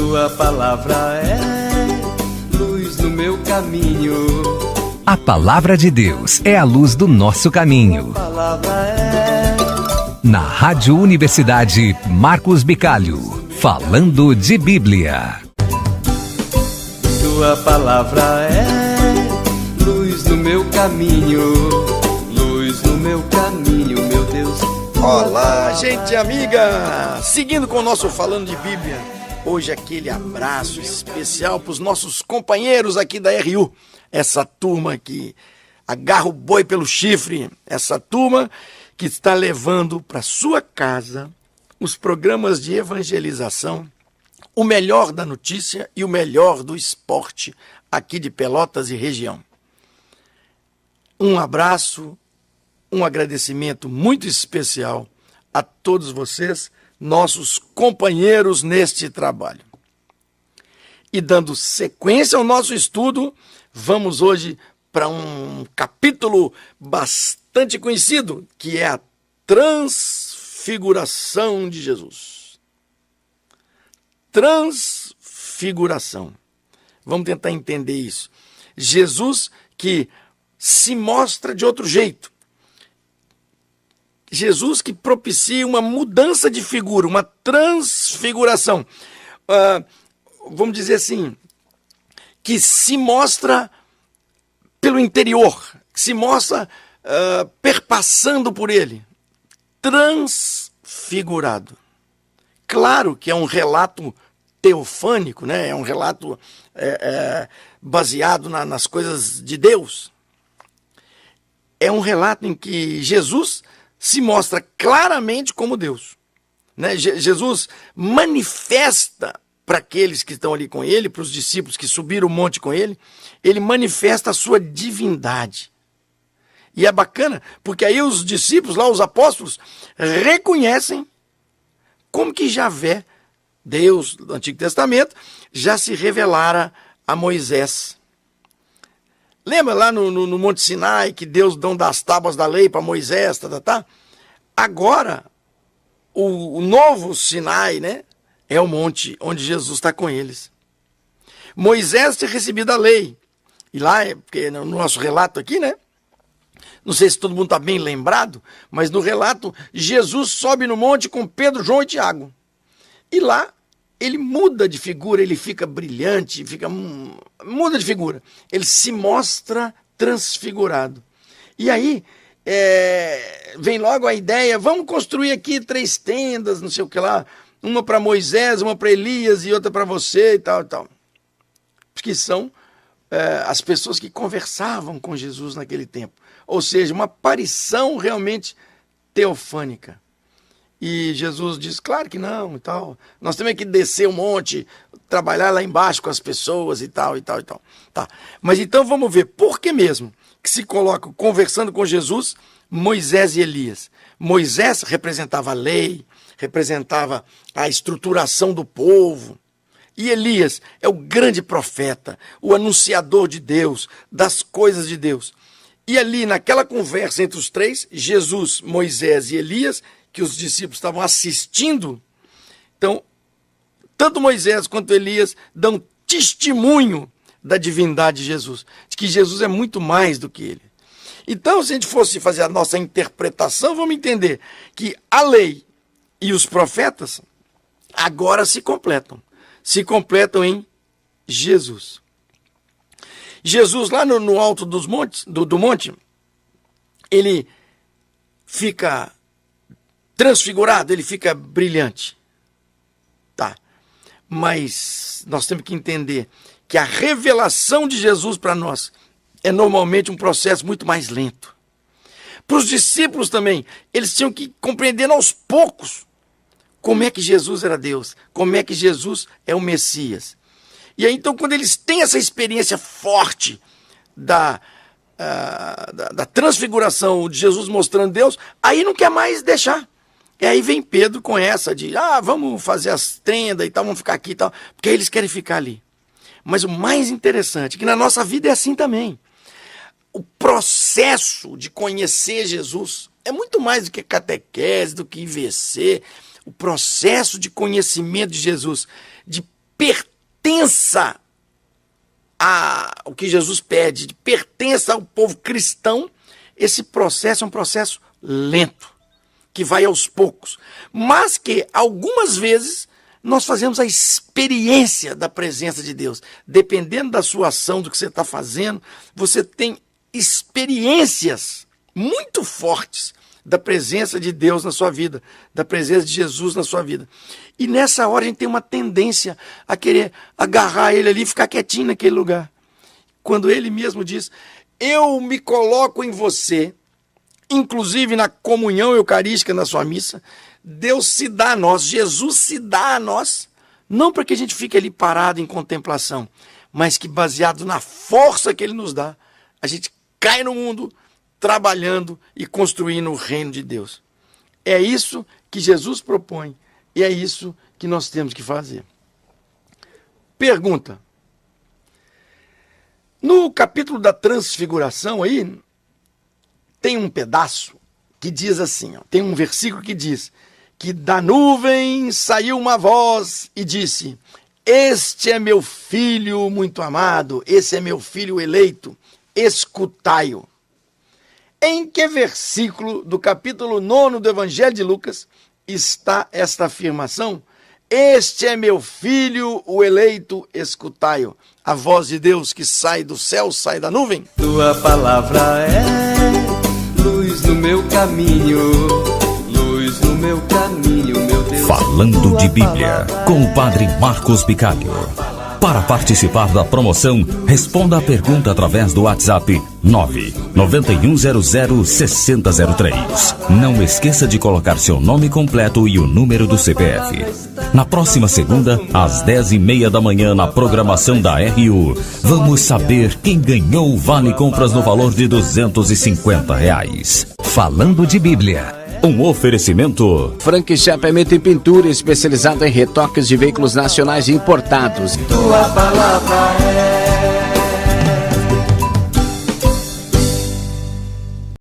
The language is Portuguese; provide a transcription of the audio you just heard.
Tua palavra é luz no meu caminho. A Palavra de Deus é a luz do nosso caminho. Tua palavra é... Na Rádio Universidade Marcos Bicalho, falando de Bíblia. Tua palavra é luz no meu caminho. Luz no meu caminho, meu Deus. Olá, gente amiga! Seguindo com o nosso Falando de Bíblia, hoje aquele abraço especial para os nossos companheiros aqui da RU, essa turma que agarra o boi pelo chifre, essa turma que está levando para sua casa os programas de evangelização, o melhor da notícia e o melhor do esporte aqui de Pelotas e região. Um abraço, um agradecimento muito especial a todos vocês, nossos companheiros neste trabalho. E dando sequência ao nosso estudo, vamos hoje para um capítulo bastante conhecido, que é a transfiguração de Jesus. Transfiguração. Vamos tentar entender isso. Jesus que se mostra de outro jeito. Jesus que propicia uma mudança de figura, uma transfiguração. Vamos dizer assim, que se mostra pelo interior, que se mostra perpassando por ele. Transfigurado. Claro que é um relato teofânico, né? É um relato baseado nas coisas de Deus. É um relato em que Jesus se mostra claramente como Deus, né? Jesus manifesta para aqueles que estão ali com ele, para os discípulos que subiram o monte com ele, ele manifesta a sua divindade. E é bacana, porque aí os discípulos, lá os apóstolos, reconhecem como que Javé, Deus do Antigo Testamento, já se revelara a Moisés. Lembra lá no Monte Sinai que Deus deu das tábuas da lei para Moisés, tá? Agora, o novo Sinai, né, é o monte onde Jesus está com eles. Moisés tinha recebido a lei. E lá, porque no nosso relato aqui, né, não sei se todo mundo está bem lembrado, mas no relato, Jesus sobe no monte com Pedro, João e Tiago. E lá, ele muda de figura, ele fica brilhante, muda de figura. Ele se mostra transfigurado. E aí, vem logo a ideia, vamos construir aqui 3 tendas, não sei o que lá, uma para Moisés, uma para Elias e outra para você e tal, e tal. Porque são as pessoas que conversavam com Jesus naquele tempo. Ou seja, uma aparição realmente teofânica. E Jesus diz, claro que não, e tal. Nós temos que descer um monte, trabalhar lá embaixo com as pessoas e tal, e tal, e tal. Tá. Mas então vamos ver, por que mesmo que se coloca conversando com Jesus, Moisés e Elias? Moisés representava a lei, representava a estruturação do povo. E Elias é o grande profeta, o anunciador de Deus, das coisas de Deus. E ali, naquela conversa entre os 3, Jesus, Moisés e Elias, que os discípulos estavam assistindo, então, tanto Moisés quanto Elias dão testemunho da divindade de Jesus, de que Jesus é muito mais do que ele. Então, se a gente fosse fazer a nossa interpretação, vamos entender que a lei e os profetas agora se completam em Jesus. Jesus, lá no alto do monte, ele fica transfigurado, ele fica brilhante. Tá. Mas nós temos que entender que a revelação de Jesus para nós é normalmente um processo muito mais lento. Para os discípulos também, eles tinham que compreender aos poucos como é que Jesus era Deus, como é que Jesus é o Messias. E aí, então, quando eles têm essa experiência forte da transfiguração de Jesus mostrando Deus, aí não quer mais deixar. E aí vem Pedro com essa de, vamos fazer as tendas e tal, vamos ficar aqui e tal, porque eles querem ficar ali. Mas o mais interessante é que na nossa vida é assim também. O processo de conhecer Jesus é muito mais do que catequese, do que IVC. O processo de conhecimento de Jesus, de pertença ao que Jesus pede, pertença ao povo cristão, esse processo é um processo lento, que vai aos poucos, mas que algumas vezes nós fazemos a experiência da presença de Deus. Dependendo da sua ação, do que você está fazendo, você tem experiências muito fortes da presença de Deus na sua vida, da presença de Jesus na sua vida. E nessa hora a gente tem uma tendência a querer agarrar ele ali e ficar quietinho naquele lugar. Quando ele mesmo diz, eu me coloco em você, inclusive na comunhão eucarística na sua missa, Deus se dá a nós, Jesus se dá a nós, não para que a gente fique ali parado em contemplação, mas que baseado na força que ele nos dá, a gente cai no mundo trabalhando e construindo o reino de Deus. É isso que Jesus propõe e é isso que nós temos que fazer. Pergunta. No capítulo da transfiguração aí, tem um pedaço que diz assim, ó, tem um versículo que diz que da nuvem saiu uma voz e disse, este é meu filho muito amado, esse é meu filho eleito, escutai-o. Em que versículo do capítulo 9 do Evangelho de Lucas está esta afirmação? Este é meu filho, o eleito, escutai-o. A voz de Deus que sai do céu, sai da nuvem. Tua palavra é luz no meu caminho, luz no meu caminho, meu Deus. Falando de Bíblia, com o Padre Marcos Bicalho. Para participar da promoção, responda a pergunta através do WhatsApp 991006003. Não esqueça de colocar seu nome completo e o número do CPF. Na próxima segunda, às 10h30 da manhã, na programação da RU, vamos saber quem ganhou o Vale Compras no valor de R$250. Falando de Bíblia. Um oferecimento Frank Chapamento e Pintura, especializado em retoques de veículos nacionais e importados. Tua palavra é